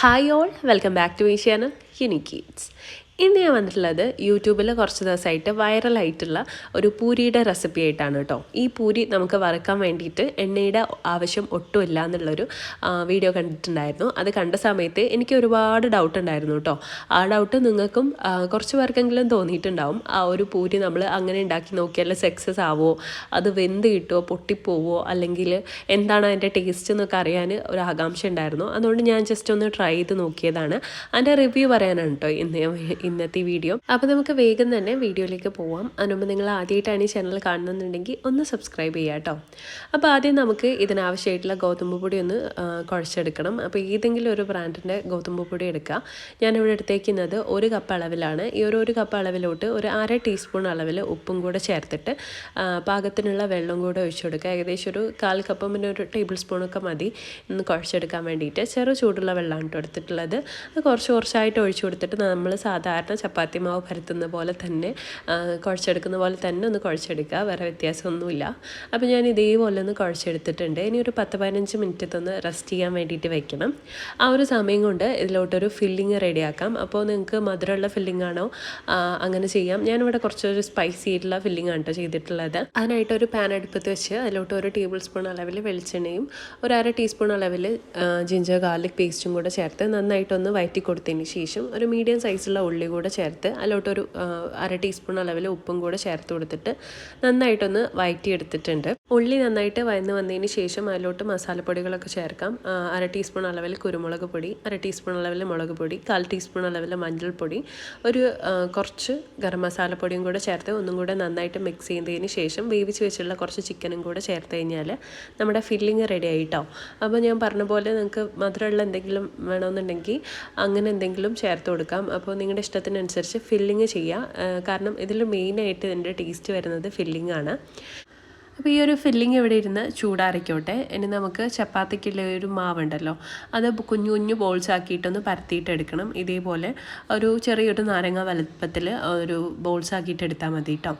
Hi all, welcome back to my channel Unique Eats. ഇന്ന് ഞാൻ വന്നിട്ടുള്ളത് യൂട്യൂബിൽ കുറച്ച് ദിവസമായിട്ട് വൈറലായിട്ടുള്ള ഒരു പൂരിയുടെ റെസിപ്പി ആയിട്ടാണ് കേട്ടോ. ഈ പൂരി നമുക്ക് വറുക്കാൻ വേണ്ടിയിട്ട് എണ്ണയുടെ ആവശ്യം ഒട്ടുമില്ല എന്നുള്ളൊരു വീഡിയോ കണ്ടിട്ടുണ്ടായിരുന്നു. അത് കണ്ട സമയത്ത് എനിക്ക് ഒരുപാട് ഡൗട്ട് ഉണ്ടായിരുന്നു കേട്ടോ. ആ ഡൗട്ട് നിങ്ങൾക്കും കുറച്ച് പേർക്കെങ്കിലും തോന്നിയിട്ടുണ്ടാവും. ആ ഒരു പൂരി നമ്മൾ അങ്ങനെ ഉണ്ടാക്കി നോക്കിയാൽ സക്സസ് ആവുമോ, അത് വെന്ത് കിട്ടുമോ, പൊട്ടിപ്പോവോ, അല്ലെങ്കിൽ എന്താണ് അതിൻ്റെ ടേസ്റ്റ് എന്നൊക്കെ അറിയാൻ ഒരു ആകാംക്ഷ ഉണ്ടായിരുന്നു. അതുകൊണ്ട് ഞാൻ ജസ്റ്റ് ഒന്ന് ട്രൈ ചെയ്ത് നോക്കിയതാണ്. അതിൻ്റെ റിവ്യൂ പറയാനാണ് കേട്ടോ ഇന്നത്തെ വീഡിയോ. അപ്പോൾ നമുക്ക് വേഗം തന്നെ വീഡിയോയിലേക്ക് പോവാം. അതിനുമ്പോൾ നിങ്ങൾ ആദ്യമായിട്ടാണ് ഈ ചാനൽ കാണുന്നുണ്ടെങ്കിൽ ഒന്ന് സബ്സ്ക്രൈബ് ചെയ്യുക കേട്ടോ. അപ്പോൾ ആദ്യം നമുക്ക് ഇതിനാവശ്യമായിട്ടുള്ള ഗോതമ്പ് പൊടി ഒന്ന് കുഴച്ചെടുക്കണം. അപ്പോൾ ഏതെങ്കിലും ഒരു ബ്രാൻഡിൻ്റെ ഗോതമ്പ് പൊടി എടുക്കുക. ഞാനിവിടെ എടുത്തേക്കുന്നത് 1 കപ്പ് അളവിലാണ്. ഈ ഒരു കപ്പ് അളവിലോട്ട് ഒരു 1/2 ടീസ്പൂൺ അളവിൽ ഉപ്പും കൂടെ ചേർത്തിട്ട് പാകത്തിനുള്ള വെള്ളം കൂടെ ഒഴിച്ചു കൊടുക്കുക. ഏകദേശം ഒരു 1/4 കപ്പ് പിന്നെ ഒരു ടേബിൾ സ്പൂണൊക്കെ മതി ഇന്ന് കുഴച്ചെടുക്കാൻ വേണ്ടിയിട്ട്. ചെറു ചൂടുള്ള വെള്ളമാണ് കേട്ടോ എടുത്തിട്ടുള്ളത്. അത് കുറച്ചായിട്ട് ഒഴിച്ചു കൊടുത്തിട്ട് നമ്മൾ സാധാരണ ചപ്പാത്തി മാവ് പരത്തുന്ന പോലെ തന്നെ കുഴച്ചെടുക്കുന്ന പോലെ തന്നെ ഒന്ന് കുഴച്ചെടുക്കുക. വേറെ വ്യത്യാസമൊന്നുമില്ല. അപ്പോൾ ഞാൻ ഇതേപോലെ ഒന്ന് കുഴച്ചെടുത്തിട്ടുണ്ട്. ഇനി ഒരു 10-15 മിനിറ്റ് ഒന്ന് റെസ്റ്റ് ചെയ്യാൻ വേണ്ടിയിട്ട് വെക്കണം. ആ ഒരു സമയം കൊണ്ട് ഇതിലോട്ടൊരു ഫില്ലിങ് റെഡിയാക്കാം. അപ്പോൾ നിങ്ങൾക്ക് മധുരമുള്ള ഫില്ലിംഗ് ആണോ അങ്ങനെ ചെയ്യാം. ഞാനിവിടെ കുറച്ചൊരു സ്പൈസി ആയിട്ടുള്ള ഫില്ലിംഗ് ആണ് കേട്ടോ ചെയ്തിട്ടുള്ളത്. അതിനായിട്ട് ഒരു പാൻ അടുപ്പത്ത് വെച്ച് അതിലോട്ട് 1 ടേബിൾ സ്പൂൺ അളവിൽ വെളിച്ചെണ്ണയും ഒരു 1/2 ടീസ്പൂൺ അളവിൽ ജിഞ്ചർ ഗാർലിക് പേസ്റ്റും കൂടെ ചേർത്ത് നന്നായിട്ടൊന്ന് വഴറ്റി കൊടുത്തതിന് ശേഷം ഒരു മീഡിയം സൈസുള്ള ഉള്ളി കൂടെ ചേർത്ത് അതിലോട്ടൊരു 1/2 ടീസ്പൂൺ അളവിൽ ഉപ്പും കൂടെ ചേർത്ത് കൊടുത്തിട്ട് നന്നായിട്ടൊന്ന് വഴറ്റിയെടുത്തിട്ടുണ്ട്. ഉള്ളി നന്നായിട്ട് വന്നതിന് ശേഷം അതിലോട്ട് മസാലപ്പൊടികളൊക്കെ ചേർക്കാം. 1/2 ടീസ്പൂൺ അളവിൽ കുരുമുളക് പൊടി, 1/2 ടീസ്പൂൺ അളവിൽ മുളക് പൊടി, 1/4 ടീസ്പൂൺ അളവിൽ മഞ്ഞൾപ്പൊടി, കുറച്ച് ഗരം മസാലപ്പൊടിയും കൂടെ ചേർത്ത് ഒന്നും കൂടെ നന്നായിട്ട് മിക്സ് ചെയ്തതിന് ശേഷം വേവിച്ച് വെച്ചുള്ള കുറച്ച് ചിക്കനും കൂടെ ചേർത്ത് കഴിഞ്ഞാൽ നമ്മുടെ ഫില്ലിങ് റെഡി ആയിട്ടോ. അപ്പോൾ ഞാൻ പറഞ്ഞ പോലെ നിങ്ങൾക്ക് മധുരമുള്ള എന്തെങ്കിലും വേണമെന്നുണ്ടെങ്കിൽ അങ്ങനെ എന്തെങ്കിലും ചേർത്ത് കൊടുക്കാം. അപ്പോൾ നിങ്ങളുടെ ഇഷ്ടത്തിനനുസരിച്ച് ഫില്ലിങ് ചെയ്യുക. കാരണം ഇതിൽ മെയിനായിട്ട് ഇതിൻ്റെ ടേസ്റ്റ് വരുന്നത് ഫില്ലിംഗ് ആണ്. അപ്പോൾ ഈ ഒരു ഫില്ലിങ് ഇവിടെ ഇരുന്ന് ചൂടാറിക്കോട്ടെ. ഇനി നമുക്ക് ചപ്പാത്തിക്കുള്ള ഒരു മാവുണ്ടല്ലോ, അത് കുഞ്ഞു കുഞ്ഞു ബോൾസ് ആക്കിയിട്ടൊന്ന് പരത്തിയിട്ട് എടുക്കണം. ഇതേപോലെ ഒരു ചെറിയൊരു നാരങ്ങ വലുപ്പത്തിൽ ഒരു ബോൾസ് ആക്കിയിട്ട് എടുത്താൽ മതി കേട്ടോ.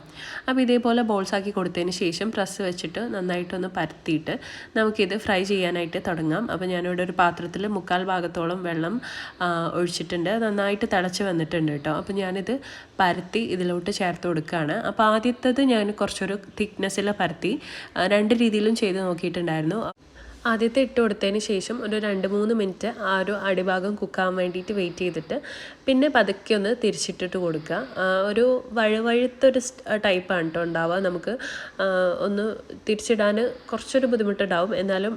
അപ്പോൾ ഇതേപോലെ ബോൾസ് ആക്കി കൊടുത്തതിന് ശേഷം പ്രസ് വെച്ചിട്ട് നന്നായിട്ടൊന്ന് പരത്തിയിട്ട് നമുക്കിത് ഫ്രൈ ചെയ്യാനായിട്ട് തുടങ്ങാം. അപ്പോൾ ഞാനിവിടെ ഒരു പാത്രത്തിൽ 1/4 ഭാഗത്തോളം വെള്ളം ഒഴിച്ചിട്ടുണ്ട്. നന്നായിട്ട് തിളച്ച് വന്നിട്ടുണ്ട് കേട്ടോ. അപ്പോൾ ഞാനിത് പരത്തി ഇതിലോട്ട് ചേർത്ത് കൊടുക്കുകയാണ്. അപ്പോൾ ആദ്യത്തേത് ഞാൻ കുറച്ചൊരു തിക്നെസ്സിൽ പരത്തി 2 രീതിയിലും ചെയ്ത് നോക്കിയിട്ടുണ്ടായിരുന്നു. ആദ്യത്തെ ഇട്ട് കൊടുത്തതിന് ശേഷം ഒരു 2-3 മിനിറ്റ് ആ ഒരു അടിഭാഗം കുക്കാകാൻ വേണ്ടിയിട്ട് വെയിറ്റ് ചെയ്തിട്ട് പിന്നെ പതുക്കെ ഒന്ന് തിരിച്ചിട്ടിട്ട് കൊടുക്കുക. ഒരു വഴുവഴുത്തൊരു ടൈപ്പാണ് കേട്ടോ ഉണ്ടാവുക. നമുക്ക് ഒന്ന് തിരിച്ചിടാൻ കുറച്ചൊരു ബുദ്ധിമുട്ടുണ്ടാവും, എന്നാലും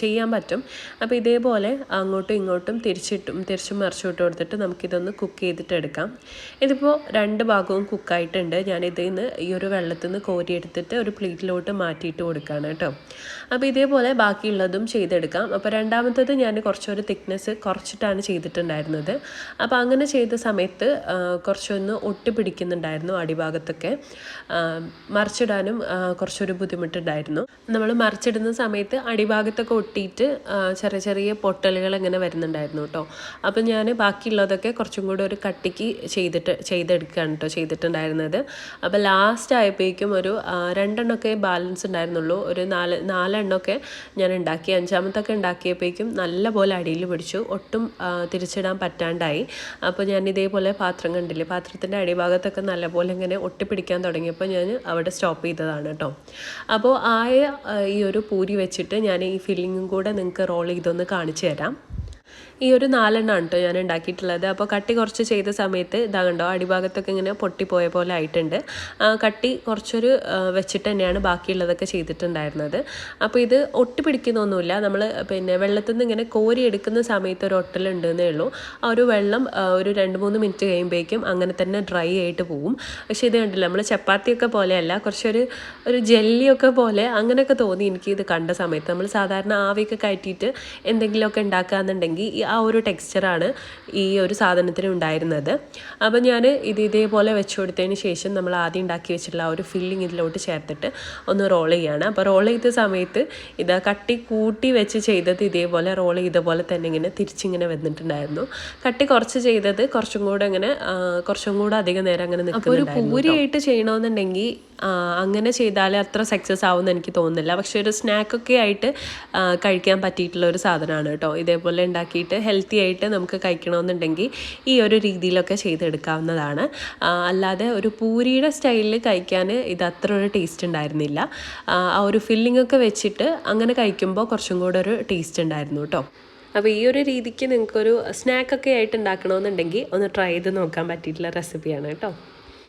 ചെയ്യാൻ പറ്റും. അപ്പോൾ ഇതേപോലെ അങ്ങോട്ടും ഇങ്ങോട്ടും തിരിച്ചും മറിച്ചും ഇട്ട് കൊടുത്തിട്ട് നമുക്കിതൊന്ന് കുക്ക് ചെയ്തിട്ട് എടുക്കാം. ഇതിപ്പോൾ 2 ഭാഗവും കുക്കായിട്ടുണ്ട്. ഞാനിതിൽ നിന്ന് ഈ ഒരു വെള്ളത്തിൽ നിന്ന് കോരിയെടുത്തിട്ട് ഒരു പ്ലേറ്റിലോട്ട് മാറ്റിയിട്ട് കൊടുക്കുകയാണ് കേട്ടോ. അപ്പോൾ ഇതേപോലെ ബാക്കിയുള്ളതും ചെയ്തെടുക്കാം. അപ്പോൾ രണ്ടാമത്തേത് ഞാൻ കുറച്ചൊരു തിക്നെസ് കുറച്ചിട്ടാണ് ചെയ്തിട്ടുണ്ടായിരുന്നത്. അപ്പോൾ അങ്ങനെ ചെയ്ത സമയത്ത് കുറച്ചൊന്ന് ഒട്ടിപ്പിടിക്കുന്നുണ്ടായിരുന്നു അടിഭാഗത്തൊക്കെ. മറിച്ചിടാനും കുറച്ചൊരു ബുദ്ധിമുട്ടുണ്ടായിരുന്നു. നമ്മൾ മറിച്ചിടുന്ന സമയത്ത് അടിഭാഗത്തൊക്കെ ഒട്ടിയിട്ട് ചെറിയ ചെറിയ പൊട്ടലുകൾ ഇങ്ങനെ വരുന്നുണ്ടായിരുന്നു കേട്ടോ. അപ്പോൾ ഞാൻ ബാക്കിയുള്ളതൊക്കെ കുറച്ചും കൂടി ഒരു കട്ടിക്ക് ചെയ്തെടുക്കുകയാണ് കേട്ടോ ചെയ്തിട്ടുണ്ടായിരുന്നത്. അപ്പോൾ ലാസ്റ്റ് ആയപ്പോഴേക്കും ഒരു 2 എണ്ണമൊക്കെ ബാലൻസ് ഉണ്ടായിരുന്നുള്ളൂ. ഒരു 4 എണ്ണമൊക്കെ ഞാൻ ഉണ്ടാക്കി. 5-മത്തൊക്കെ ഉണ്ടാക്കിയപ്പോഴേക്കും നല്ല പോലെ അടിയിൽ പിടിച്ചു, ഒട്ടും തിരിച്ചിടാൻ പറ്റാണ്ടായി. അപ്പോൾ ഞാൻ ഇതേപോലെ പാത്രം കണ്ടില്ലേ, പാത്രത്തിൻ്റെ അടിഭാഗത്തൊക്കെ നല്ലപോലെ ഇങ്ങനെ ഒട്ടിപ്പിടിക്കാൻ തുടങ്ങിയപ്പോൾ ഞാൻ അവിടെ സ്റ്റോപ്പ് ചെയ്തതാണ് കേട്ടോ. അപ്പോൾ ഈ ഒരു പൂരി വെച്ചിട്ട് ഞാൻ ഈ ഫില്ലിങ്ങും കൂടെ നിങ്ങൾക്ക് റോൾ ചെയ്തൊന്ന് കാണിച്ചു തരാം. ഈ ഒരു 4 എണ്ണമാണ് കേട്ടോ ഞാൻ ഉണ്ടാക്കിയിട്ടുള്ളത്. അപ്പോൾ കട്ടി കുറച്ച് ചെയ്ത സമയത്ത് ഇതാ കണ്ടോ അടിഭാഗത്തൊക്കെ ഇങ്ങനെ പൊട്ടിപ്പോയ പോലെ ആയിട്ടുണ്ട്. കട്ടി കുറച്ചൊരു വെച്ചിട്ട് തന്നെയാണ് ബാക്കിയുള്ളതൊക്കെ ചെയ്തിട്ടുണ്ടായിരുന്നത്. അപ്പോൾ ഇത് ഒട്ടിപ്പിടിക്കുന്നൊന്നുമില്ല. നമ്മൾ പിന്നെ വെള്ളത്തിൽ നിന്ന് ഇങ്ങനെ കോരി എടുക്കുന്ന സമയത്ത് ഒരു ഒട്ടലുണ്ടെന്നേ ഉള്ളൂ. ആ ഒരു വെള്ളം ഒരു 2-3 മിനിറ്റ് കഴിയുമ്പോഴേക്കും അങ്ങനെ തന്നെ ഡ്രൈ ആയിട്ട് പോവും. പക്ഷേ ഇത് കണ്ടില്ല, നമ്മൾ ചപ്പാത്തിയൊക്കെ പോലെയല്ല, കുറച്ചൊരു ജെല്ലിയൊക്കെ പോലെ അങ്ങനെയൊക്കെ തോന്നി എനിക്ക് ഇത് കണ്ട സമയത്ത്. നമ്മൾ സാധാരണ ആവിയൊക്കെ കയറ്റിയിട്ട് എന്തെങ്കിലുമൊക്കെ ഉണ്ടാക്കുകയെന്നുണ്ടെങ്കിൽ ആ ഒരു ടെക്സ്ചറാണ് ഈ ഒരു സാധനത്തിന് ഉണ്ടായിരുന്നത്. അപ്പോൾ ഞാൻ ഇതേപോലെ വെച്ച് കൊടുത്തതിന് ശേഷം നമ്മൾ ആദ്യം ഉണ്ടാക്കി വെച്ചിട്ടുള്ള ആ ഒരു ഫില്ലിങ് ഇതിലോട്ട് ചേർത്തിട്ട് ഒന്ന് റോൾ ചെയ്യുകയാണ്. അപ്പോൾ റോൾ ചെയ്ത സമയത്ത് ഇതാ കട്ടി കൂട്ടി വെച്ച് ചെയ്തത് ഇതേപോലെ റോൾ ചെയ്ത പോലെ തന്നെ ഇങ്ങനെ തിരിച്ചിങ്ങനെ വന്നിട്ടുണ്ടായിരുന്നു. കട്ടി കുറച്ച് ചെയ്തത് കുറച്ചും കൂടെ അധികം നേരം അങ്ങനെ നിൽക്കുന്നുണ്ടായിരുന്നു. അപ്പോൾ ഒരു പൂരിയായിട്ട് ചെയ്യണമെന്നുണ്ടെങ്കിൽ അങ്ങനെ ചെയ്താൽ അത്ര സക്സസ് ആവുമെന്ന് എനിക്ക് തോന്നുന്നില്ല. പക്ഷേ ഒരു സ്നാക്കൊക്കെ ആയിട്ട് കഴിക്കാൻ പറ്റിയിട്ടുള്ള ഒരു സാധനമാണ് കേട്ടോ. ഇതേപോലെ ഉണ്ടാക്കിയിട്ട് ഹെൽത്തി ആയിട്ട് നമുക്ക് കഴിക്കണമെന്നുണ്ടെങ്കിൽ ഈ ഒരു രീതിയിലൊക്കെ ചെയ്തെടുക്കാവുന്നതാണ്. അല്ലാതെ ഒരു പൂരിയുടെ സ്റ്റൈലിൽ കഴിക്കാൻ ഇത് അത്ര ഒരു ടേസ്റ്റ് ഉണ്ടായിരുന്നില്ല. ആ ഒരു ഫില്ലിംഗ് ഒക്കെ വെച്ചിട്ട് അങ്ങനെ കഴിക്കുമ്പോൾ കുറച്ചും കൂടെ ഒരു ടേസ്റ്റ് ഉണ്ടായിരുന്നു കേട്ടോ. അപ്പോൾ ഈ ഒരു രീതിക്ക് നിങ്ങൾക്കൊരു സ്നാക്കൊക്കെ ആയിട്ട് ഉണ്ടാക്കണമെന്നുണ്ടെങ്കിൽ ഒന്ന് ട്രൈ ചെയ്ത് നോക്കാൻ പറ്റിയിട്ടുള്ള റെസിപ്പിയാണ് കേട്ടോ.